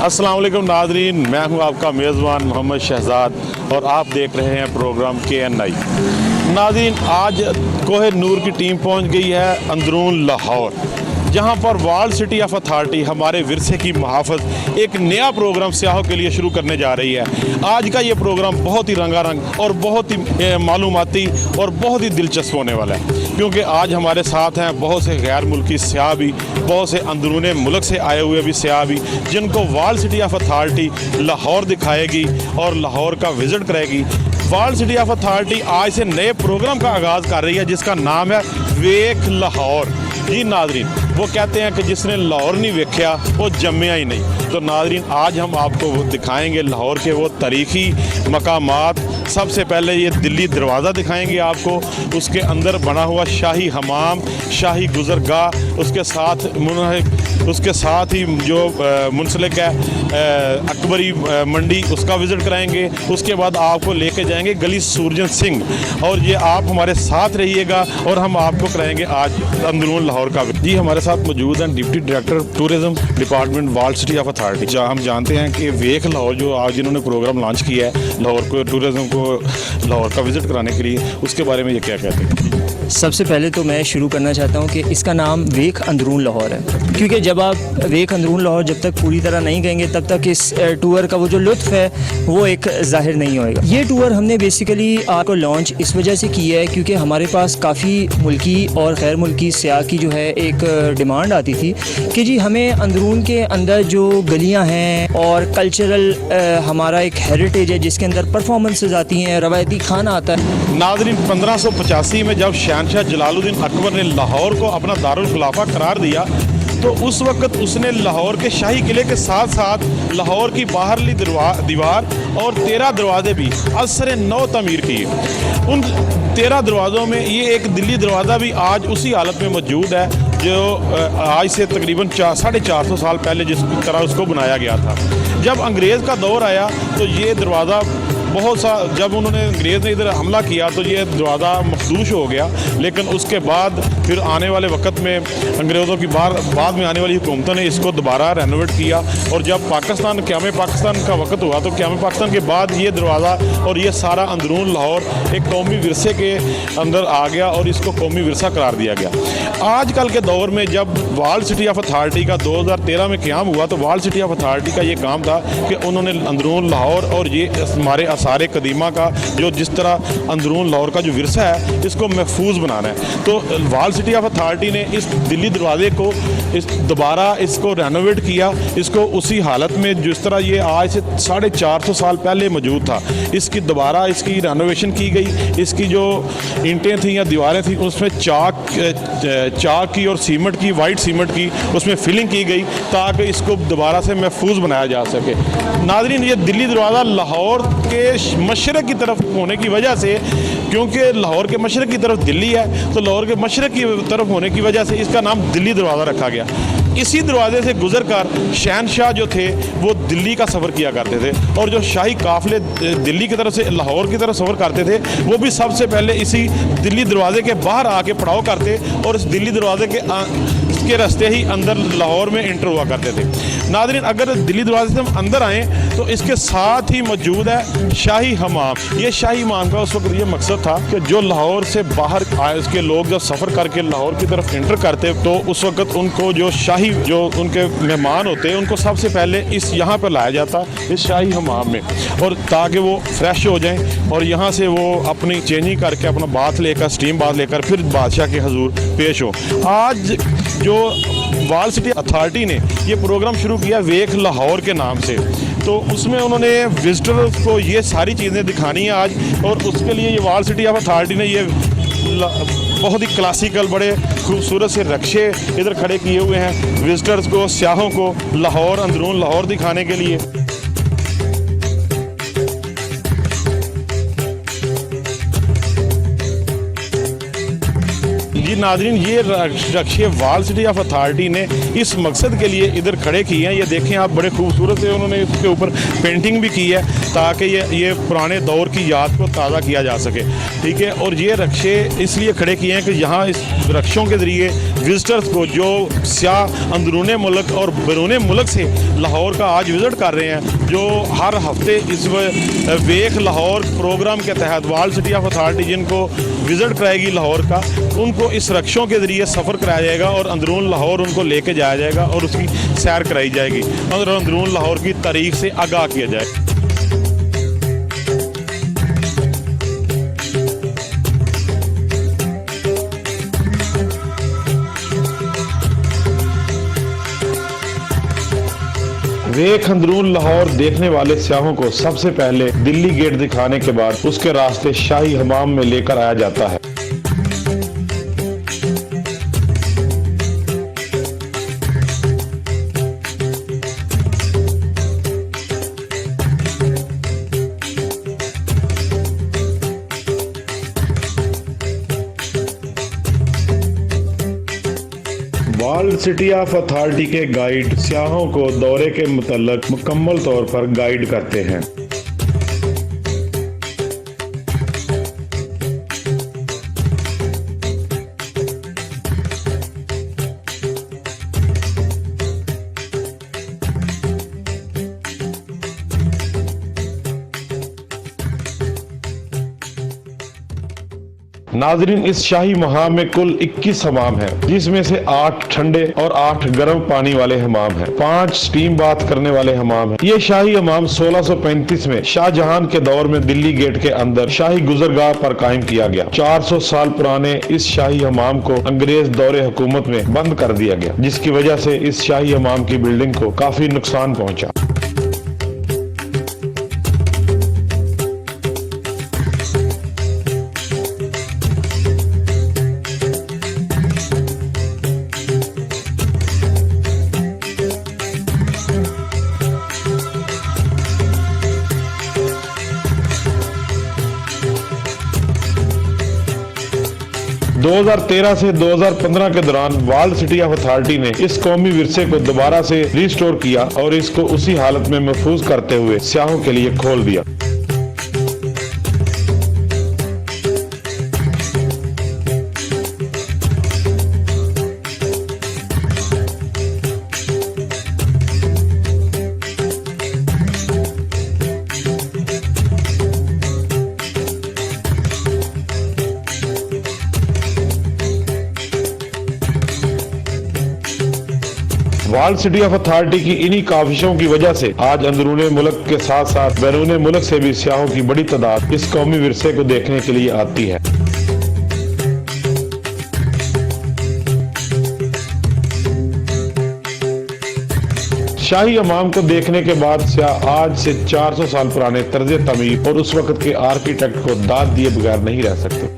अस्सलाम वालेकुम नाज़रीन, मैं हूं आपका मेज़बान मोहम्मद शहजाद और आप देख रहे हैं प्रोग्राम KNI। नाज़रीन, आज कोहे नूर की टीम पहुंच गई है अंदरून लाहौर, जहां पर वर्ल्ड सिटी ऑफ अथॉरिटी हमारे विरसे की मुहाफ़त एक नया प्रोग्राम सियाहों के लिए शुरू करने जा रही है। आज का ये प्रोग्राम बहुत ही रंगारंग और बहुत ही मालूमाती और बहुत ही दिलचस्प होने वाला है, क्योंकि आज हमारे साथ हैं बहुत से गैर मुल्की सियाह भी, बहुत से अंदरूने मुल्क से आए हुए भी सियाह भी, जिनको world city of authority Lahore दिखाएगी और लाहौर का विज़िट करेगी। वर्ल्ड सिटी ऑफ अथॉरिटी आज से नए प्रोग्राम का आगाज़ कर रही है, जिसका नाम है वेख लाहौर। जी नाज़रीन, वो कहते हैं कि जिसने लाहौर नहीं वेख्या वो जम्मिया ही नहीं। तो नाज़रीन, आज हम आपको दिखाएंगे लाहौर के वो तारीख़ी मकामात। सबसे पहले ये दिल्ली दरवाज़ा दिखाएंगे आपको, उसके अंदर बना हुआ शाही हमाम, शाही गुज़रगाह, उसके साथ ही जो मुंसलिक है अकबरी मंडी, उसका विज़िट कराएंगे। उसके बाद आपको लेके जाएंगे गली सूरजन सिंह, और ये आप हमारे साथ रहिएगा और हम आपको कराएंगे आज अंदरून लाहौर का। जी, हमारे साथ मौजूद हैं deputy director tourism department world city of authority. जहाँ हम जानते हैं कि वेख लाहौर जो आज इन्होंने प्रोग्राम लॉन्च किया है लाहौर को टूरिज़म को लाहौर का विज़िट कराने के लिए, उसके बारे में ये क्या कहते हैं? सबसे पहले तो मैं शुरू करना चाहता हूँ कि इसका नाम वेख अंदरून लाहौर है, क्योंकि जब आप वेख अंदरून लाहौर जब तक पूरी तरह नहीं कहेंगे तब तक इस टूर का वो जो लुत्फ़ है वो एक ज़ाहिर नहीं होएगा। ये टूर हमने बेसिकली आपको लॉन्च इस वजह से किया है क्योंकि हमारे पास काफ़ी मुल्की और गैर मुल्की सियाह की जो है एक डिमांड आती थी कि जी हमें अंदरून के अंदर जो गलियाँ हैं और कल्चरल हमारा एक हेरिटेज है जिसके अंदर परफॉर्मेंसेज आती हैं, रवायती खाना आता है। नाज़रीन, 1585 में जब शहनशाह जलालुद्दीन अकबर ने लाहौर को अपना दारुल खिलाफा करार दिया, तो उस वक़्त उसने लाहौर के शाही किले के साथ साथ लाहौर की बाहरली दीवार और 13 दरवाजे भी असर नौ तमीर किए। उन 13 दरवाज़ों में ये एक दिल्ली दरवाज़ा भी आज उसी हालत में मौजूद है जो आज से तकरीबन 450 साल पहले जिस तरह उसको बनाया गया था। जब अंग्रेज़ का दौर आया तो ये दरवाज़ा जब उन्होंने अंग्रेज़ ने इधर हमला किया तो ये दरवाज़ा मखदूश हो गया, लेकिन उसके बाद फिर आने वाले वक्त में अंग्रेज़ों की बाद में आने वाली हुकूमतों ने इसको दोबारा रेनोवेट किया, और जब क़याम पाकिस्तान का वक्त हुआ तो क़याम पाकिस्तान के बाद ये दरवाज़ा और ये सारा अंदरून लाहौर एक कौमी विरसे के अंदर आ गया और इसको कौमी विरसा करार दिया गया। आजकल के दौर में जब वर्ल्ड सिटी ऑफ अथॉरिटी का 2013 में क़याम हुआ तो वर्ल्ड सिटी ऑफ अथॉरिटी का ये काम था कि उन्होंने अंदरून लाहौर और ये हमारे आसारे कदीमा का जो जिस तरह अंदरून लाहौर का जो विरसा है इसको महफूज बनाना है। तो वर्ल्ड सिटी ऑफ अथॉरिटी ने इस दिल्ली दरवाजे को दोबारा इसको रेनोवेट किया, इसको उसी हालत में जिस तरह ये आज से 450 साल पहले मौजूद था, इसकी दोबारा इसकी रेनोवेशन की गई। इसकी जो ईंटें थी या दीवारें थी उसमें चाक की और सीमेंट की, वाइट सीमेंट की उसमें फिलिंग की गई ताकि इसको दोबारा से महफूज बनाया जा सके। नाज़रीन, ये दिल्ली दरवाज़ा लाहौर के मशरक़ की तरफ होने की वजह से, क्योंकि लाहौर के मशरक़ की तरफ दिल्ली है तो लाहौर के मशरक़ की तरफ होने की वजह से इसका नाम दिल्ली दरवाज़ा रखा गया। इसी दरवाजे से गुजर कर शहनशाह जो थे वो दिल्ली का सफ़र किया करते थे, और जो शाही काफ़िले दिल्ली की तरफ से लाहौर की तरफ सफ़र करते थे वो भी सबसे पहले इसी दिल्ली दरवाजे के बाहर आके पड़ाव करते और इस दिल्ली दरवाजे के रास्ते ही अंदर लाहौर में इंटर हुआ करते थे। नाज़रीन, अगर दिल्ली दरवाजे से हम अंदर आएँ तो इसके साथ ही मौजूद है शाही हमाम। ये शाही हमाम का उस वक्त ये मकसद था कि जो लाहौर से बाहर आए उसके लोग जब सफ़र करके लाहौर की तरफ इंटर करते तो उस वक्त उनको जो उनके मेहमान होते हैं उनको सबसे पहले इस यहाँ पर लाया जाता इस शाही हमाम में, और ताकि वो फ्रेश हो जाएं और यहाँ से वो अपनी चेंजिंग करके अपना बाथ लेकर, स्टीम बाथ लेकर फिर बादशाह के हजूर पेश हो। आज जो वर्ल्ड सिटी अथॉरिटी ने ये प्रोग्राम शुरू किया वेख लाहौर के नाम से, तो उसमें उन्होंने विजिटर्स को ये सारी चीज़ें दिखानी है आज, और उसके लिए ये वर्ल्ड सिटी ऑफ अथॉरिटी ने ये बहुत ही क्लासिकल बड़े खूबसूरत से रक्शे इधर खड़े किए हुए हैं विजिटर्स को, सियाहों को लाहौर, अंदरून लाहौर दिखाने के लिए। जी नाज़रीन, ये रक्शे वाल सिटी ऑफ अथॉरिटी ने इस मकसद के लिए इधर खड़े किए हैं। ये देखें आप, बड़े खूबसूरत से उन्होंने इसके ऊपर पेंटिंग भी की है ताकि ये पुराने दौर की याद को ताज़ा किया जा सके, ठीक है। और ये रक्शे इसलिए खड़े किए हैं कि यहाँ इस रक्शों के ज़रिए विज़िटर्स को, जो सियाह अंदरून मुल्क और बैरून मुल्क से लाहौर का आज विज़िट कर रहे हैं, जो हर हफ्ते इस वेख लाहौर प्रोग्राम के तहत वाल सिटी ऑफ अथॉरिटी जिनको विज़िट कराएगी लाहौर का, उनको इस रक्शों के ज़रिए सफ़र कराया जाएगा और अंदरून लाहौर उनको लेके जाया जाएगा और उसकी सैर कराई जाएगी और अंदरून लाहौर की तारीख से आगाह किया जाएगा। वेख अंदरून लाहौर देखने वाले सियाहों को सबसे पहले दिल्ली गेट दिखाने के बाद उसके रास्ते शाही हमाम में लेकर आया जाता है। वाल सिटी ऑफ अथॉरिटी के गाइड सियाहों को दौरे के मुतल्लिक मुकम्मल तौर पर गाइड करते हैं। नाजरीन, इस शाही हमाम में कुल 21 हमाम हैं, जिसमें से 8 ठंडे और 8 गर्म पानी वाले हमाम हैं। 5 स्टीम बाथ करने वाले हमाम हैं। ये शाही हमाम 1635 में शाहजहां के दौर में दिल्ली गेट के अंदर शाही गुजरगाह पर कायम किया गया। 400 साल पुराने इस शाही हमाम को अंग्रेज दौरे हुकूमत में बंद कर दिया गया, जिसकी वजह से इस शाही हमाम की बिल्डिंग को काफी नुकसान पहुंचा। दो 2013 से 2015 के दौरान वाल सिटी ऑफ अथॉरिटी ने इस कौमी विरसे को दोबारा से रिस्टोर किया और इसको उसी हालत में महफूज करते हुए सियाहों के लिए खोल दिया। वाल सिटी ऑफ अथॉरिटी की इन्हीं काविशों की वजह से आज अंदरून मुल्क के साथ साथ बैरून मुल्क से भी सियाहों की बड़ी तादाद इस कौमी विरसे को देखने के लिए आती है। शाही हमाम को देखने के बाद सियाह आज से 400 साल पुराने तर्ज तमीर और उस वक्त के आर्किटेक्ट को दाद दिए बगैर नहीं रह सकते।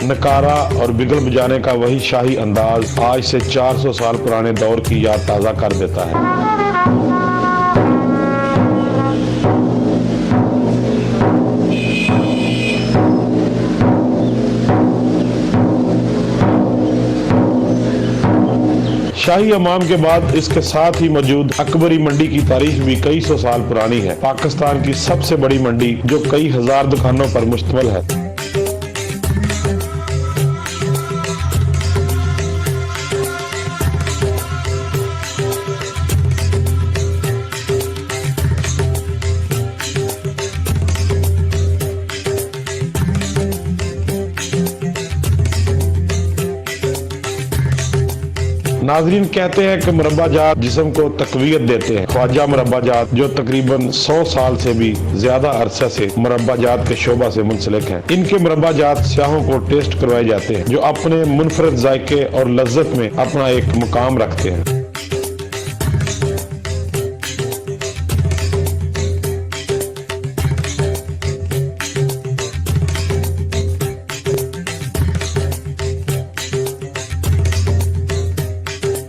नकारा और बिगल बजाने का वही शाही अंदाज आज से 400 साल पुराने दौर की याद ताज़ा कर देता है। शाही हमाम के बाद इसके साथ ही मौजूद अकबरी मंडी की तारीख भी कई सौ साल पुरानी है। पाकिस्तान की सबसे बड़ी मंडी जो कई हजार दुकानों पर मुश्तमिल है। नाजरीन, कहते हैं कि मुरब्बा जात जिस्म को तकवीयत देते हैं। ख्वाजा मुरब्बा जात जो तकरीबन 100 साल से भी ज्यादा अरसा से मुरब्बा जात के शोबा से मुंसलिक है। इनके मुरब्बा जात सियाहों को टेस्ट करवाए जाते हैं, जो अपने मुनफरद जायके और लज्जत में अपना एक मुकाम रखते हैं।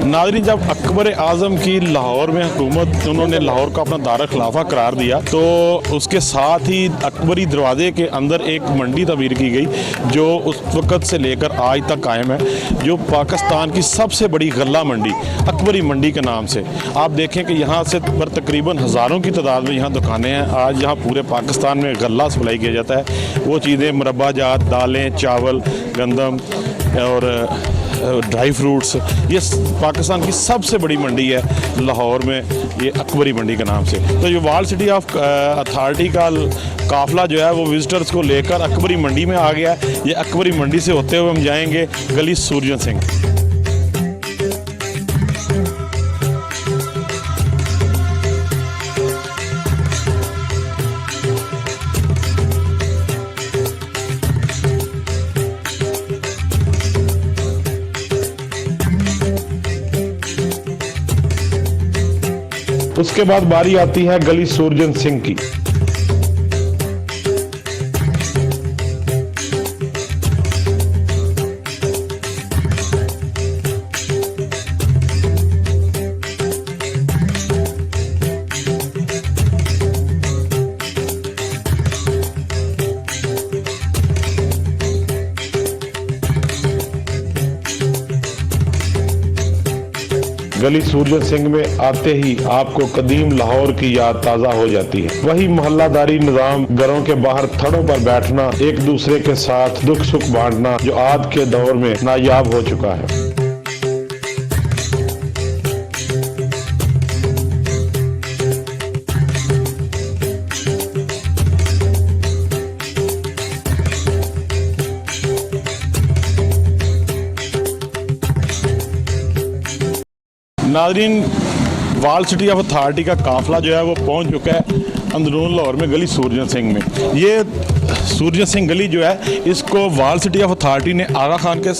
नाज़रीन, जब अकबर आज़म की लाहौर में हुकूमत, उन्होंने लाहौर को अपना दार खिलाफा करार दिया, तो उसके साथ ही अकबरी दरवाजे के अंदर एक मंडी तमीर की गई, जो उस वक़्त से लेकर आज तक कायम है, जो पाकिस्तान की सबसे बड़ी गल्ला मंडी अकबरी मंडी के नाम से। आप देखें कि यहाँ से पर तकरीबन हज़ारों की तादाद में यहाँ दुकानें हैं। आज यहाँ पूरे पाकिस्तान में गल्ला सप्लाई किया जाता है। वो चीज़ें मुरब्बा जात, दालें, चावल, गंदम और ड्राई फ्रूट्स, ये पाकिस्तान की सबसे बड़ी मंडी है लाहौर में, ये अकबरी मंडी के नाम से। तो ये वर्ल्ड सिटी ऑफ अथॉरिटी का काफ़िला जो है वो विजिटर्स को लेकर अकबरी मंडी में आ गया है। ये अकबरी मंडी से होते हुए हम जाएंगे गली सूरजन सिंह। उसके बाद बारी आती है गली सूरजन सिंह की। गली सूरजन सिंह में आते ही आपको कदीम लाहौर की याद ताज़ा हो जाती है। वही मोहल्लादारी निज़ाम, घरों के बाहर थड़ों पर बैठना, एक दूसरे के साथ दुख सुख बांटना, जो आज के दौर में नायाब हो चुका है। नाज़रीन, वर्ल्ड सिटी ऑफ अथॉरिटी का काफ़िला जो है वो पहुंच चुका है अंदरून लाहौर में गली सूरजन सिंह में। ये सूरजन सिंह गली जो है, इसको वर्ल्ड सिटी ऑफ अथॉरिटी ने आगा खान के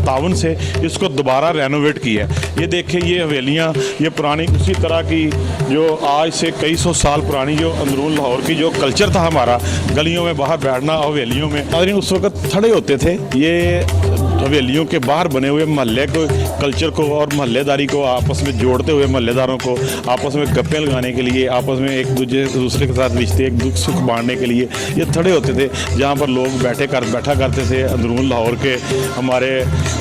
ताउन से इसको दोबारा रेनोवेट किया है। ये देखिए, ये हवेलियाँ, ये पुरानी उसी तरह की जो आज से कई सौ साल पुरानी जो अंदरून लाहौर की जो कल्चर था हमारा, गलियों में बाहर बैठना, हवेलियों में। नाज़रीन, उस वक्त थड़े होते थे। ये हवेलियों के बाहर बने हुए मोहल्ले को, कल्चर को और मोहल्लेदारी को आपस में जोड़ते हुए, मोहल्लेदारों को आपस में गप्पे लगाने के लिए, आपस में एक दूसरे के साथ रिश्ते, एक दुख सुख बांटने के लिए ये थड़े होते थे, जहाँ पर लोग बैठा करते थे। अंदरून लाहौर के हमारे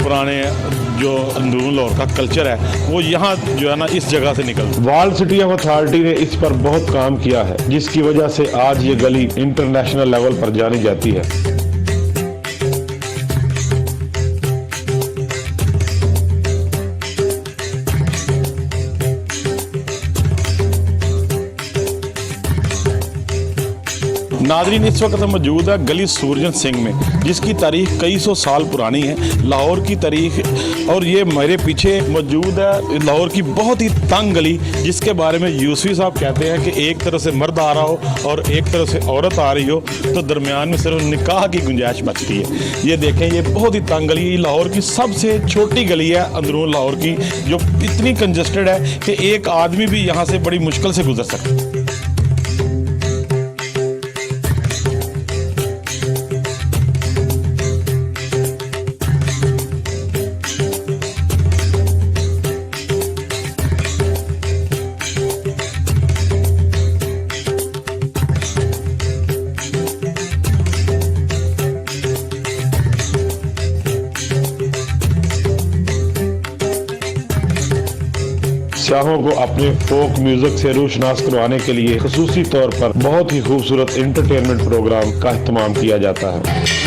पुराने जो अंदरून लाहौर का कल्चर है, वो यहाँ जो है ना, इस जगह से निकलता। वर्ल्ड सिटी ऑफ अथॉरिटी ने इस पर बहुत काम किया है, जिसकी वजह से आज ये गली इंटरनेशनल लेवल पर जानी जाती है। नाज़रीन, इस वक्त हम मौजूद है गली सूरजन सिंह में, जिसकी तारीख कई सौ साल पुरानी है, लाहौर की तारीख। और ये मेरे पीछे मौजूद है लाहौर की बहुत ही तंग गली, जिसके बारे में यूसुफी साहब कहते हैं कि एक तरफ से मर्द आ रहा हो और एक तरफ से औरत आ रही हो, तो दरमियान में सिर्फ निकाह की गुंजाइश बचती है। ये देखें, ये बहुत ही तंग गली, लाहौर की सबसे छोटी गली है अंदरून लाहौर की, जो इतनी कंजस्टेड है कि एक आदमी भी यहाँ से बड़ी मुश्किल से गुजर सकता है। सियाहों को अपने फोक म्यूजिक से रूशनास करवाने के लिए खुसूसी तौर पर बहुत ही खूबसूरत एंटरटेनमेंट प्रोग्राम का इत्माम किया जाता है।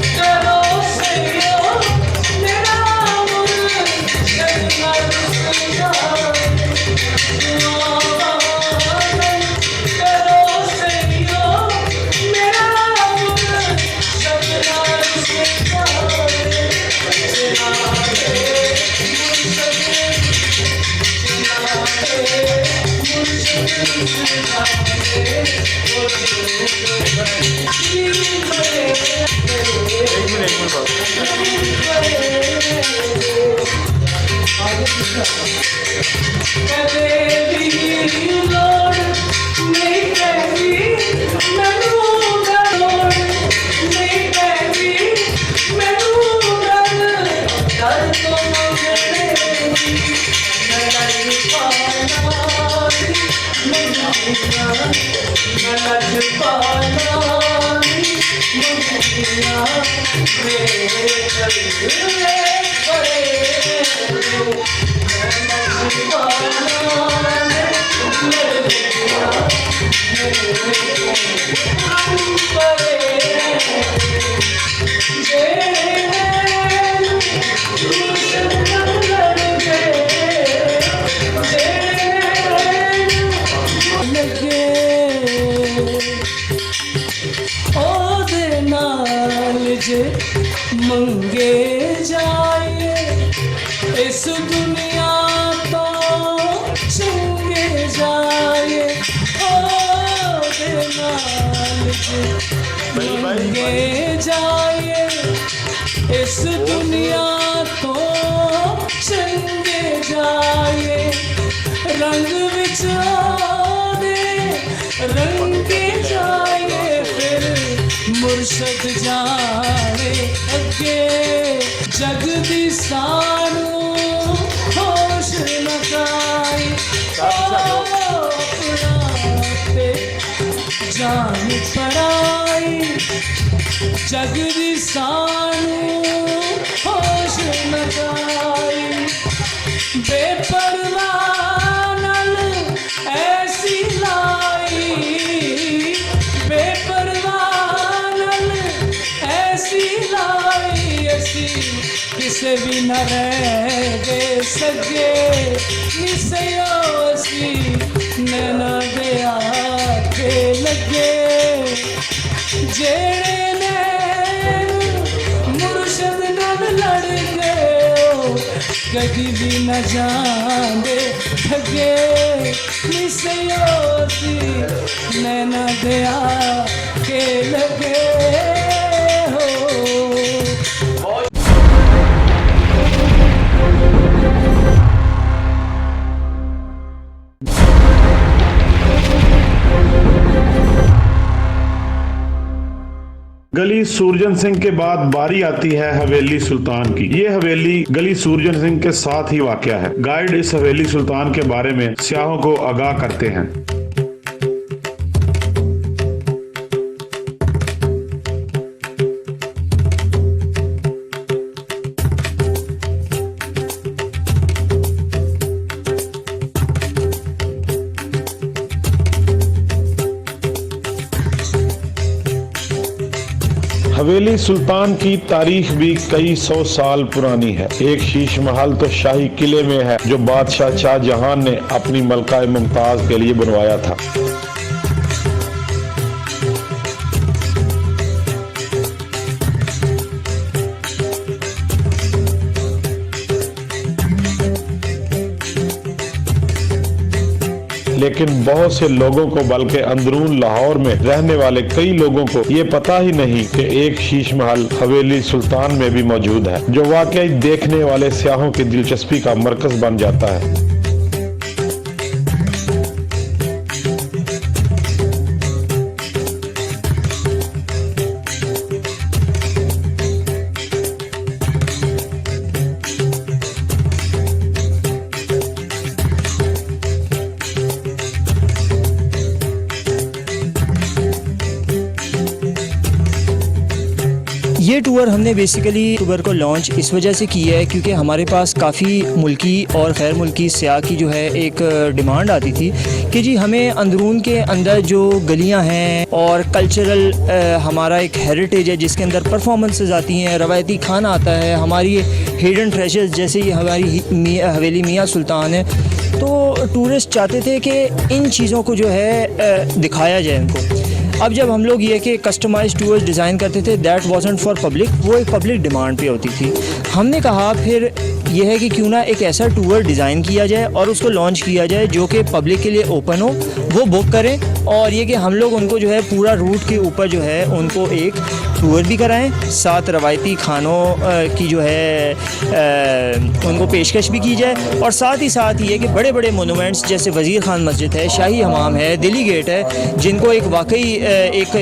मंगे जाए इस दुनिया तो चंगे जाए मंगे जाए इस दुनिया तो चंगे जाए रंग विचारे रंगे जाए फिर मुर्शद जाने अगे जग दी सानू होश लगाई अपने जान पराई जग दी सानू होश लगाई बेपरवाह नाल ऐसी लाई किसे भी न रह गए सगे निसयोसी नैना दे आखे लगे जेड़े ने मुर्शद नाल लड़ गए कभी भी न जाने ठगे निसयोसी नैना दे आखे लगे हो। गली सूरजन सिंह के बाद बारी आती है हवेली सुल्तान की। ये हवेली गली सूरजन सिंह के साथ ही वाक़या है। गाइड इस हवेली सुल्तान के बारे में सियाहों को आगाह करते हैं। हवेली सुल्तान की तारीख भी कई सौ साल पुरानी है। एक शीश महल तो शाही किले में है जो बादशाह शाहजहां ने अपनी मलका मुमताज के लिए बनवाया था। लेकिन बहुत से लोगों को बल्कि अंदरून लाहौर में रहने वाले कई लोगों को ये पता ही नहीं कि एक शीश महल हवेली सुल्तान में भी मौजूद है, जो वाकई देखने वाले सियाहों की दिलचस्पी का मरकज बन जाता है। ये टूर हमने बेसिकली टूर को लॉन्च इस वजह से किया है क्योंकि हमारे पास काफ़ी मुल्की और गैर मुल्की सियाह की जो है एक डिमांड आती थी कि जी हमें अंदरून के अंदर जो गलियां हैं और कल्चरल हमारा एक हेरिटेज है जिसके अंदर परफॉर्मेंसेस आती हैं, रवायती खाना आता है, हमारी हिडन ट्रेजर्स जैसे ये हमारी हवेली मियाँ सुल्तान है। तो टूरिस्ट चाहते थे कि इन चीज़ों को जो है दिखाया जाए उनको। अब जब हम लोग ये कि कस्टमाइज टूर्स डिज़ाइन करते थे, दैट वाजंट फॉर पब्लिक, वो एक पब्लिक डिमांड पे होती थी। हमने कहा फिर यह है कि क्यों ना एक ऐसा टूर डिज़ाइन किया जाए और उसको लॉन्च किया जाए जो कि पब्लिक के लिए ओपन हो, वो बुक करें, और ये कि हम लोग उनको जो है पूरा रूट के ऊपर जो है उनको एक टूर भी कराएं, साथ रवायती खानों की जो है उनको पेशकश भी की जाए, और साथ ही साथ ये कि बड़े बड़े मोनूमेंट्स जैसे वज़ीर खान मस्जिद है, शाही हमाम है, दिल्ली गेट है, जिनको एक वाकई एक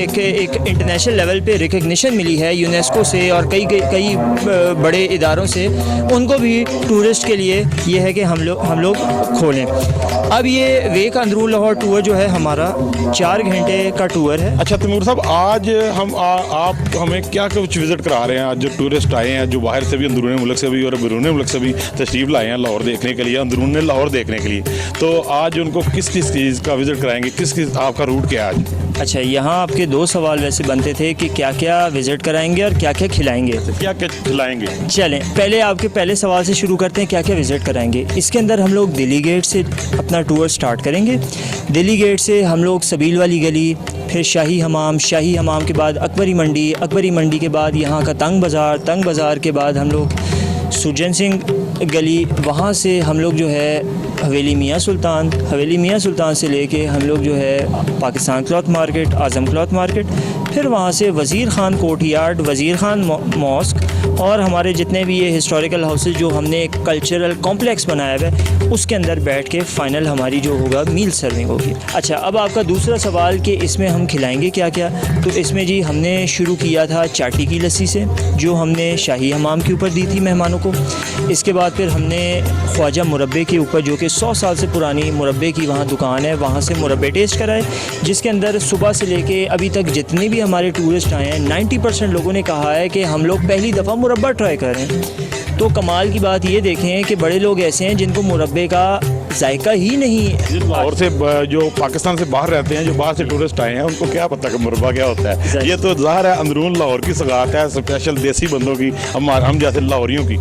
इंटरनेशनल लेवल पे रिकग्निशन मिली है यूनेस्को से और कई बड़े इदारों से, उनको भी टूरिस्ट के लिए ये है कि हम लोग खोलें। अब ये वेक अंदरून लाहौर टूर जो है हमारा 4 घंटे का टूर है। अच्छा तैमूर साहब, आज आप हमें क्या कुछ विज़िट करा रहे हैं? आज जो टूरिस्ट आए हैं, जो बाहर से भी, अंदरून मुल्क से भी और बैरून मुल्क से भी तशरीफ़ लाए हैं लाहौर देखने के लिए, अंदरून लाहौर देखने के लिए, तो आज उनको किस किस चीज़ का विज़िट कराएंगे? किस आपका रूट क्या है आज? अच्छा, यहाँ आपके 2 सवाल वैसे बनते थे कि क्या क्या विज़िट कराएंगे और क्या क्या खिलाएंगे। क्या क्या खिलाएंगे? चलें, पहले आपके पहले सवाल से शुरू करते हैं, क्या क्या विज़िट कराएंगे। इसके अंदर हम लोग दिल्ली गेट से अपना टूर स्टार्ट करेंगे। दिल्ली गेट से हम लोग सबील वाली गली, फिर शाही हमाम के बाद अकबरी मंडी के बाद यहाँ का तंग बाज़ार के बाद हम लोग सुरजन सिंह गली, वहाँ से हम लोग जो है हवेली मियाँ सुल्तान से लेके हम लोग जो है पाकिस्तान क्लॉथ मार्केट, आज़म क्लॉथ मार्केट, फिर वहाँ से वज़ीर खान कोर्टयार्ड, वज़ीर खान मॉस्क, और हमारे जितने भी ये हिस्टोरिकल हाउसेज जो हमने एक कल्चरल कॉम्प्लेक्स बनाया हुआ है, उसके अंदर बैठ के फ़ाइनल हमारी जो होगा मील सर्विंग होगी। अच्छा, अब आपका दूसरा सवाल कि इसमें हम खिलाएंगे क्या क्या, तो इसमें जी हमने शुरू किया था चाटी की लस्सी से, जो हमने शाही हमाम के ऊपर दी थी मेहमानों को। इसके बाद फिर हमने ख्वाजा मुरब्बे के ऊपर, जो कि 100 साल से पुरानी मुरब्बे की वहाँ दुकान है, वहाँ से मुरब्बे टेस्ट कराए, जिसके अंदर सुबह से लेके अभी तक जितने भी हमारे टूरिस्ट आए हैं 90% लोगों ने कहा है कि हम लोग पहली दफ़ा मुरब्बा ट्राई कर रहे हैं। तो कमाल की बात ये देखें कि बड़े लोग ऐसे हैं जिनको मुरब्बे का जायका ही नहीं। लाहौर से जो पाकिस्तान से बाहर रहते हैं, जो बाहर से टूरिस्ट आए हैं, उनको क्या पता कि मुरब्बा क्या होता है। ये तो ज़ाहिर है अंदरून लाहौर की सगात है, स्पेशल देसी बंदों की, हम जैसे लाहौरियों की।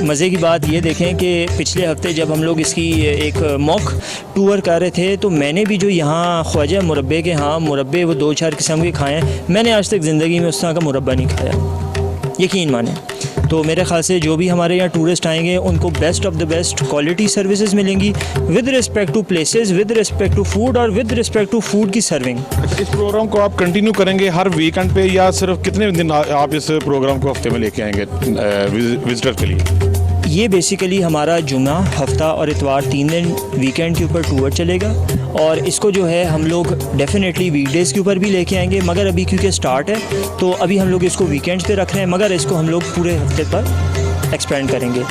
मज़े की बात ये देखें कि पिछले हफ्ते जब हम लोग इसकी एक मॉक टूर कर रहे थे, तो मैंने भी जो यहाँ ख्वाजा मुरब्बे के यहाँ मुरब्बे वो 2-4 किस्म के खाए हैं, मैंने आज तक ज़िंदगी में उस तरह का मुरब्बा नहीं खाया, यकीन माने। तो मेरे ख्याल से जो भी हमारे यहाँ टूरिस्ट आएंगे उनको best of the best quality services मिलेंगी, with respect to places, with respect to food और विद रिस्पेक्ट टू फूड की सर्विंग। अच्छा, इस प्रोग्राम को आप कंटिन्यू करेंगे हर वीकेंड पे, या सिर्फ कितने दिन आप इस प्रोग्राम को हफ्ते में लेके आएंगे विजिटर के लिए? ये बेसिकली हमारा जुमा, हफ्ता और इतवार 3 दिन वीकेंड के ऊपर टूर चलेगा, और इसको जो है हम लोग डेफिनेटली वीकडेज़ के ऊपर भी लेके आएंगे, मगर अभी क्योंकि स्टार्ट है तो अभी हम लोग इसको वीकेंड्स पे रख रहे हैं, मगर इसको हम लोग पूरे हफ्ते पर एक्सपेंड करेंगे।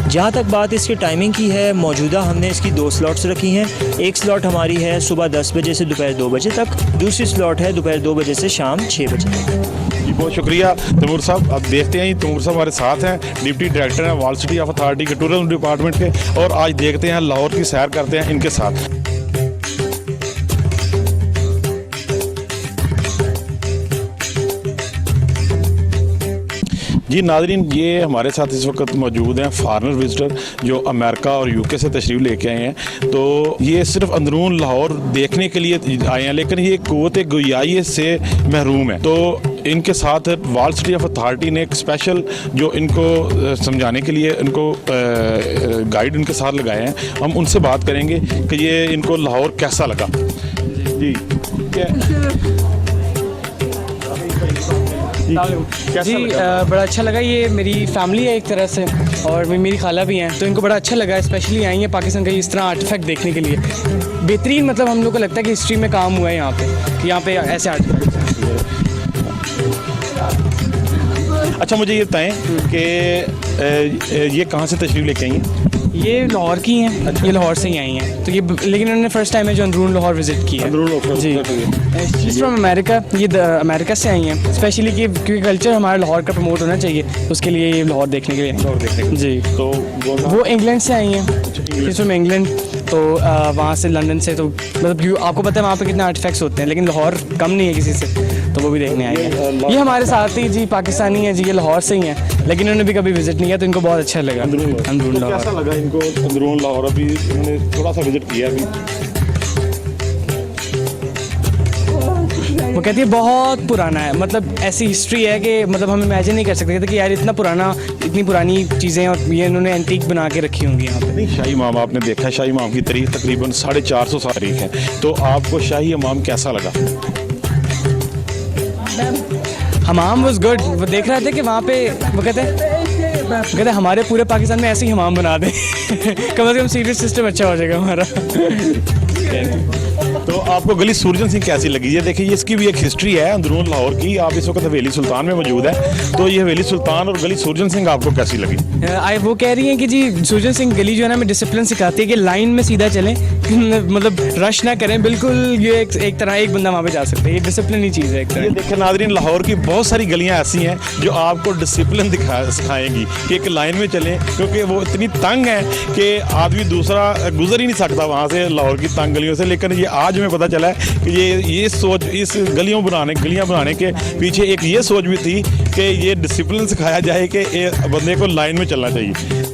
जहाँ तक बात इसकी टाइमिंग की है, मौजूदा हमने इसकी 2 स्लॉट्स रखी हैं। एक स्लॉट हमारी है सुबह 10 बजे से दोपहर 2 बजे तक, दूसरी स्लॉट है दोपहर 2 बजे से शाम 6 बजे तक। जी, बहुत शुक्रिया तैमूर साहब। अब देखते हैं, तैमूर साहब हमारे साथ हैं, डिप्टी डायरेक्टर हैं वर्ल्ड सिटी ऑफ अथॉरिटी के टूरिज्म डिपार्टमेंट के, और आज देखते हैं लाहौर की सैर करते हैं इनके साथ। जी नाज़रीन, ये हमारे साथ इस वक्त मौजूद हैं फॉरेनर विजिटर जो अमेरिका और यूके से तशरीफ़ लेके आए हैं। तो ये सिर्फ अंदरून लाहौर देखने के लिए आए हैं, लेकिन ये क़ुव्वत गोयाई से महरूम है। तो इनके साथ वर्ल्ड सिटी ऑफ अथॉरिटी ने एक स्पेशल जो इनको समझाने के लिए इनको गाइड इनके साथ लगाए हैं। हम उनसे बात करेंगे कि ये इनको लाहौर कैसा लगा। जी जी बड़ा अच्छा लगा। ये मेरी फैमिली है एक तरह से, और मेरी खाला भी हैं, तो इनको बड़ा अच्छा लगा। स्पेशली आई हैं पाकिस्तान का इस तरह आर्टिफैक्ट देखने के लिए। बेहतरीन, मतलब हम लोग को लगता है कि हिस्ट्री में काम हुआ है यहाँ पे ऐसे आर्टिफैक्ट। अच्छा, मुझे ये बताएं कि ये कहाँ से तशरीफ़ लेके आई हैं? ये लाहौर की हैं। ये लाहौर से ही आई हैं, तो ये लेकिन उन्होंने फर्स्ट टाइम है जो अंदरून लाहौर विजिट की है। जी, फ्रॉम अमेरिका। ये अमेरिका से आई हैं स्पेशली, कि क्योंकि कल्चर हमारा लाहौर का प्रमोट होना चाहिए, उसके लिए ये लाहौर देखने के लिए। जी, तो वो इंग्लैंड से आई हैं, फ्रॉम इंग्लैंड। तो वहाँ से लंदन से, तो मतलब आपको पता है वहाँ पे कितने आर्टिफैक्ट्स होते हैं, लेकिन लाहौर कम नहीं है किसी से, तो वो भी देखने आई है। ये हमारे साथ ही जी पाकिस्तानी है जी, ये लाहौर से ही हैं, लेकिन उन्होंने भी कभी विजिट नहीं किया, तो इनको बहुत अच्छा लगा अंदरून लाहौर। कैसा लगा इनको अंदरून लाहौर? अभी उन्होंने थोड़ा सा विजिट किया अभी। वो कहती है बहुत पुराना है, मतलब ऐसी हिस्ट्री है कि मतलब हम इमेजिन नहीं कर सकते थे कि यार इतना पुराना, इतनी पुरानी चीज़ें और ये इन्होंने एंटीक बना के रखी होंगी यहाँ पे। नहीं, शाही इमाम आपने देखा, शाही इमाम की तारीख तकरीबन 450 साल तारीख है, तो आपको शाही इमाम कैसा लगा? हमाम वाज गुड। वो देख रहे थे कि वहाँ पे वो कहते हमारे पूरे पाकिस्तान में ऐसे ही हमाम बना दें कम से कम सीरियस सिस्टम अच्छा हो जाएगा हमारा। तो आपको गली सूरजन सिंह कैसी लगी? ये देखिए, इसकी भी एक हिस्ट्री है अंदरून लाहौर की। आप इस वक्त हवेली सुल्तान में मौजूद है, तो ये हवेली सुल्तान और गली सूरजन सिंह आपको कैसी लगी? वो कह रही हैं कि जी सूरजन सिंह गली जो है ना हमें डिसिप्लिन सिखाती है कि लाइन में सीधा चलें मतलब रश ना करें बिल्कुल। ये एक तरह एक बंदा वहाँ पे जा सकता है, ये डिसिप्लिन ही चीज़ है एक ये तरह। देखिए नाज़रीन, लाहौर की बहुत सारी गलियां ऐसी हैं जो आपको डिसिप्लिन सिखाएंगी कि एक लाइन में चलें, क्योंकि वो इतनी तंग है कि आदमी दूसरा गुजर ही नहीं सकता वहाँ से, लाहौर की तंग गलियों से। लेकिन ये आज हमें पता चला है कि ये सोच, इस गलियां बनाने के पीछे एक ये सोच भी थी कि ये डिसिप्लिन सिखाया जाए कि बंदे को लाइन में चलना चाहिए।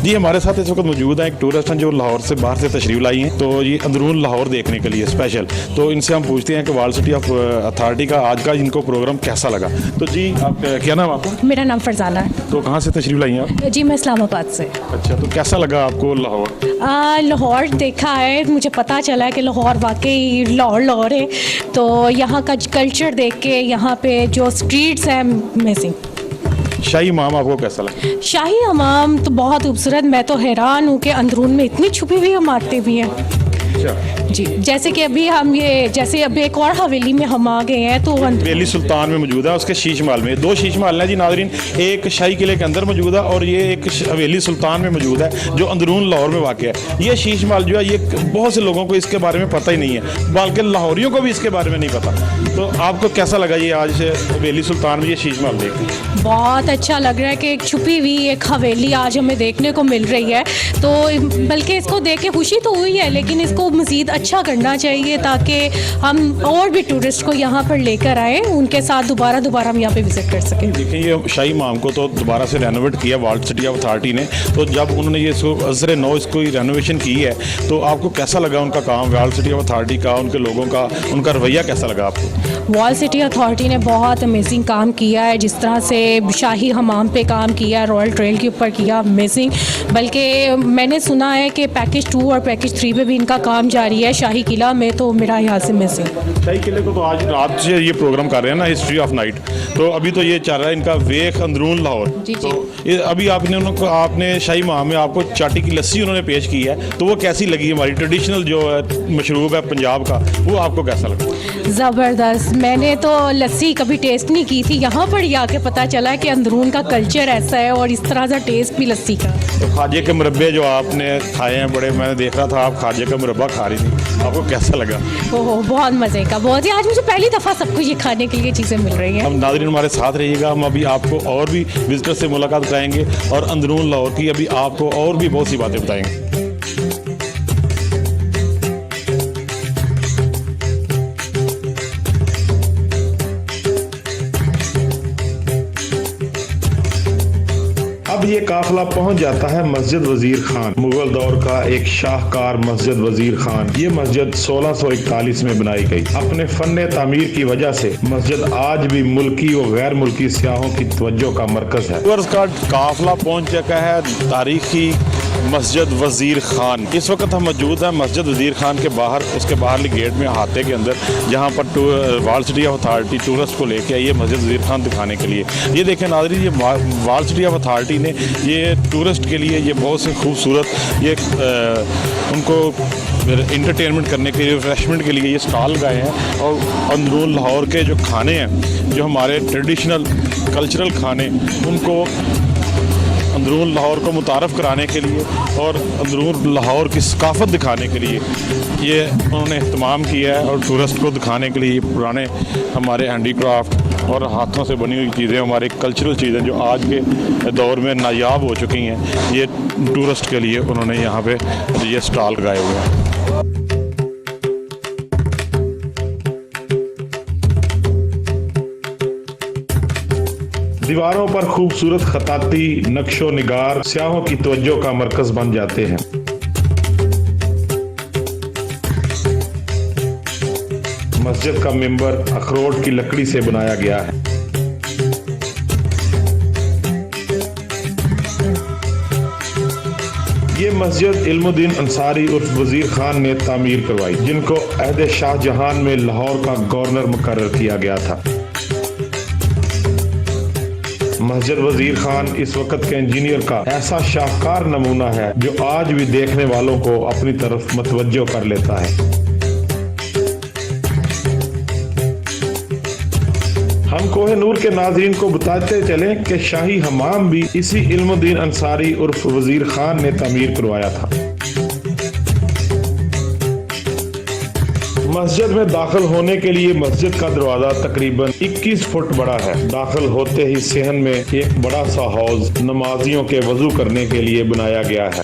जी, हमारे साथ इस वक्त मौजूद हैं एक टूरिस्ट हैं जो लाहौर से बाहर से तशरीफ़ लाई हैं, तो ये अंदरून लाहौर देखने के लिए स्पेशल। तो इनसे हम पूछते हैं कि वर्ल्ड सिटी ऑफ अथॉरिटी का आज का इनको प्रोग्राम कैसा लगा। तो जी, आप क्या नाम आपका? मेरा नाम फरजाना है तो कहाँ से तशरीफ़ लाई हैं आप? जी, मैं इस्लामाबाद से। अच्छा, तो कैसा लगा आपको लाहौर? लाहौर देखा है, मुझे पता चला है कि लाहौर वाकई लाहौर है। तो यहाँ का कल्चर देख के, यहाँ पे जो स्ट्रीट्स हैं, अमेजिंग। शाही इमाम आपको कैसा लगा? शाही हमाम तो बहुत खूबसूरत। मैं तो हैरान हूँ कि अंदरून में इतनी छुपी हुई इमारतें भी हैं। जी, जैसे कि अभी हम जैसे अभी एक और हवेली में हम आ गए हैं, तो हवेली सुल्तान में मौजूद है, उसके शीश महल में 2 शीश महल हैं जी नाज़रीन। एक शाही किले के अंदर मौजूद है और ये एक हवेली सुल्तान में मौजूद है जो अंदरून लाहौर में वाक़ है। ये शीश महल जो है, ये बहुत से लोगों को इसके बारे में पता ही नहीं है, बल्कि लाहौरियों को भी इसके बारे में नहीं पता। तो आपको कैसा लगा ये आज हवेली सुल्तान में ये शीश महल देख के? बहुत अच्छा लग रहा है कि एक छुपी हुई एक हवेली आज हमें देखने को मिल रही है। तो बल्कि इसको देख के खुशी तो हुई है, लेकिन इसको मज़ीद अच्छा करना चाहिए ताकि हम और भी टूरिस्ट को यहाँ पर लेकर आए, उनके साथ दोबारा हम यहाँ पे विज़िट कर सकें। देखिए, ये शाही इमाम को तो दोबारा से रेनोवेट किया वर्ल्ड सिटी ऑफ अथॉरिटी ने। तो जब उन्होंने ये अज़र नौ इसको रेनोवेशन की है, तो आपको कैसा लगा उनका काम, वर्ल्ड सिटी ऑफ अथॉरिटी का, उनके लोगों का, उनका रवैया कैसा लगा आपको? वर्ल्ड सिटी अथॉरिटी ने बहुत अमेजिंग काम किया है, जिस तरह से शाही हमाम पे काम किया, रॉयल ट्रेल के ऊपर किया, अमेजिंग। बल्कि मैंने सुना है कि पैकेज 2 और पैकेज 3 पे भी इनका काम जारी है शाही किला में, तो मेरा यहाँ से मिसिंग। शाही किले को तो आज रात से ये प्रोग्राम कर रहे हैं ना, हिस्ट्री ऑफ नाइट। तो अभी तो ये चल रहा है इनका वेख अंदरून लाहौर। जी, तो ये अभी आपने शाही माह में आपको चाटी की लस्सी उन्होंने पेश की है, तो वो कैसी लगी? हमारी ट्रेडिशनल जो मशरूब है पंजाब का, वो आपको कैसा लगा? ज़बरदस्त। मैंने तो लस्सी कभी टेस्ट नहीं की थी, यहाँ पर ही आके पता चला कि अंदरून का कल्चर ऐसा है और इस तरह का टेस्ट भी लस्सी का। तो खाजे के मुरब्बे जो आपने खाए हैं बड़े, मैंने देख रहा था आप खाजे का मुरब्बा खा रही थी, आपको कैसा लगा? ओहो, बहुत मज़े का, बहुत ही। आज मुझे पहली दफ़ा सब कुछ ये खाने के लिए चीज़ें मिल रही हैं। हम नाज़रीन हमारे साथ रहिएगा, हम अभी आपको और भी विजिटर से मुलाकात कराएंगे और अंदरून लाहौर की अभी आपको और भी बहुत सी बातें बताएंगे। अब ये काफिला पहुंच जाता है मस्जिद वजीर खान, मुगल दौर का एक शाहकार मस्जिद वजीर खान। ये मस्जिद 1641 में बनाई गई। अपने फन तामीर की वजह से मस्जिद आज भी मुल्की और गैर मुल्की सियाहों की तवज्जो का मरकज है। का काफिला पहुंच चुका है तारीखी मस्जिद वजीर खान। इस वक्त हम मौजूद हैं मस्जिद वजीर खान के बाहर, उसके बाहरली गेट में हाथे के अंदर, जहां पर world city of authority tourist को लेके आई है मस्जिद वजीर खान दिखाने के लिए। ये देखें नाज़रीन, ये वर्ल्ड सिटी ऑफ अथॉरिटी ने ये टूरिस्ट के लिए ये बहुत से खूबसूरत ये उनको इंटरटेनमेंट करने के लिए, रिफ्रेशमेंट के लिए ये स्टॉल लगाए हैं। और अंदरून लाहौर के जो खाने हैं, जो हमारे ट्रेडिशनल कल्चरल खाने, उनको अंदरून लाहौर को मुतारफ़ कराने के लिए और अंदरून लाहौर की सकाफ़त दिखाने के लिए ये उन्होंने अहतमाम किया है। और टूरिस्ट को दिखाने के लिए पुराने हमारे हैंडीक्राफ्ट और हाथों से बनी हुई चीज़ें, हमारे कल्चरल चीज़ें जो आज के दौर में नायाब हो चुकी हैं, ये टूरिस्ट के लिए उन्होंने यहाँ पे ये स्टॉल लगाए हुए हैं। दीवारों पर खूबसूरत खताती नक्शो निगार सियाहों की तवज्जो का मरकज बन जाते हैं। मस्जिद का मिंबर अखरोट की लकड़ी से बनाया गया है। ये मस्जिद इल्मुद्दीन अंसारी उर्फ वजीर खान ने तामीर करवाई, जिनको अहद शाहजहां में लाहौर का गवर्नर मुकर्रर किया गया था। मस्जिद वजीर खान इस वक्त के इंजीनियर का ऐसा शाहकार नमूना है जो आज भी देखने वालों को अपनी तरफ मतवज्जो कर लेता है। हम कोहिनूर के नाज़रीन को बताते चलें कि शाही हमाम भी इसी इल्मुद्दीन अंसारी उर्फ वजीर खान ने तामीर करवाया था। मस्जिद में दाखिल होने के लिए मस्जिद का दरवाजा तकरीबन 21 फुट बड़ा है। दाखिल होते ही सहन में एक बड़ा सा हौज नमाजियों के वजू करने के लिए बनाया गया है।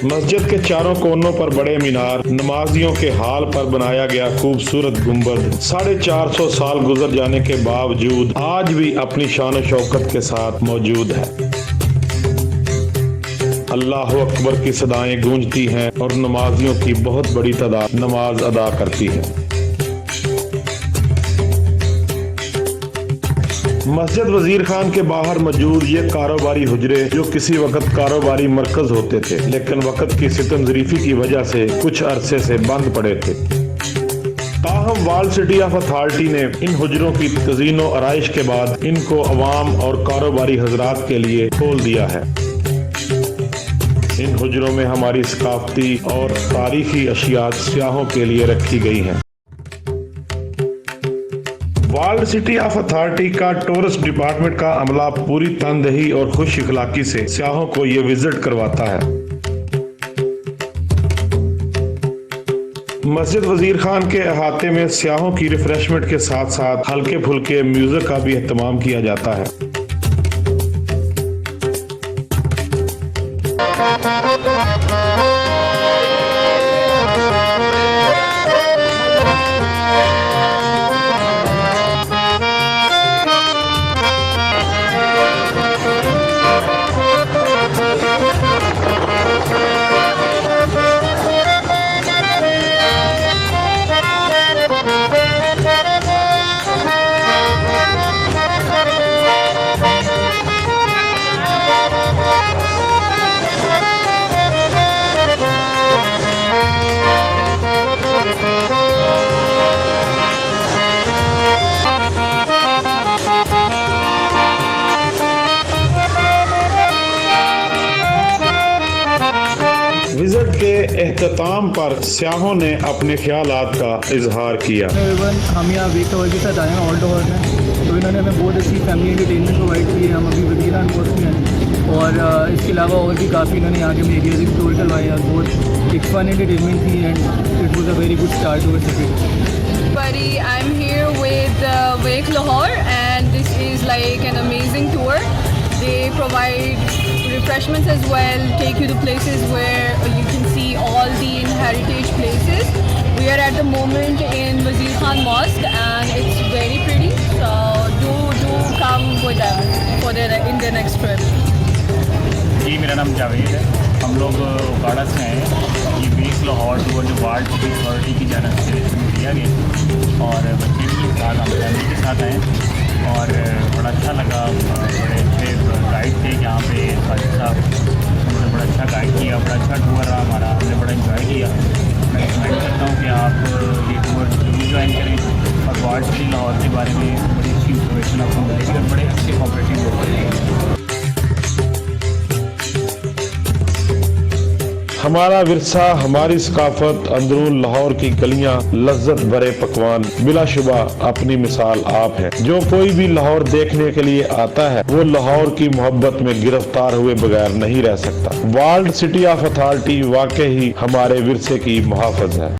मस्जिद के चारों कोनों पर बड़े मीनार, नमाजियों के हाल पर बनाया गया खूबसूरत गुंबद 450 साल गुजर जाने के बावजूद आज भी अपनी शान और शौकत के साथ मौजूद है। अल्लाह अकबर की सदाएं गूंजती हैं और नमाजियों की बहुत बड़ी तादाद नमाज अदा करती है। मस्जिद वजीर खान के बाहर मौजूद ये कारोबारी हुजरे जो किसी वक्त कारोबारी मरकज होते थे, लेकिन वक्त की सितम ज़रीफी की वजह से कुछ अरसे से बंद पड़े थे। ताहम वाल सिटी ऑफ अथॉरिटी ने इन हुजरों की तज़ीनो आराइश के बाद इनको अवाम और कारोबारी हजरात के लिए खोल दिया है। इन हुजरों में हमारी सकाफती और तारीखी अशिया सियाहों के लिए रखी गई हैं। वर्ल्ड सिटी ऑफ अथॉरिटी का टूरिस्ट डिपार्टमेंट का अमला पूरी तनदेही और खुश इखलाकी से सियाहों को ये विजिट करवाता है। मस्जिद वजीर खान के अहाते में सियाहों की रिफ्रेशमेंट के साथ साथ हल्के फुल्के म्यूजिक का भी एहतमाम किया जाता है। विजिट के एहतमाम पर सियाहों ने अपने ख्यालात का इजहार किया। हम यहाँ वीक टॉवर के साथ आए हैं ओल्ड टॉवर में, तो इन्होंने हमें बहुत अच्छी फैमिली एंटरटेनमेंट प्रोवाइड की है। हम अभी वजीर खान कोर्स में हैं और इसके अलावा और भी काफ़ी इन्होंने यहाँ के एरियाज एक्सप्लोर करवाए और बहुत एक फन एंटरटेनमेंट थी and it was a very good start to the trip. I'm here with Wake Lahore and this is like an amazing tour. They provide refreshments as well, take you to places where you can see all the heritage places. We are at the moment in Wazir Khan Mosque and it's very pretty. So do come with us for in the next trip. जी मेरा नाम जावेद है। हम लोग उकाड़ा से आए हैं। ये वेक Lahore tour जो वर्ल्ड सिटी अथॉरिटी की जानब से दिया गया और बच्चे भी साथ हम फैमिली के साथ आए और बड़ा अच्छा लगा। बड़े अच्छे गाइड थे यहाँ पे, अच्छा उन्होंने बड़ा अच्छा गाइड किया, बड़ा अच्छा टूर रहा हमारा, हमने बड़ा इंजॉय किया। मैं रिकमेंड करता हूँ कि आप ये टूर जरूर ज्वाइन करें और वर्ल्ड सिटी लाहौर के बारे में बड़ी अच्छी इंफॉर्मेशन आपको मिलेगी और बड़े अच्छे कोऑपरेटिव लोग हैं। हमारा विरसा, हमारी सकाफत, अंदरून लाहौर की गलियां, लज्जत भरे पकवान, बिलाशुबा अपनी मिसाल आप है। जो कोई भी लाहौर देखने के लिए आता है वो लाहौर की मोहब्बत में गिरफ्तार हुए बगैर नहीं रह सकता। वर्ल्ड सिटी ऑफ अथॉरिटी वाकई ही हमारे विरसे की मुहाफिज है।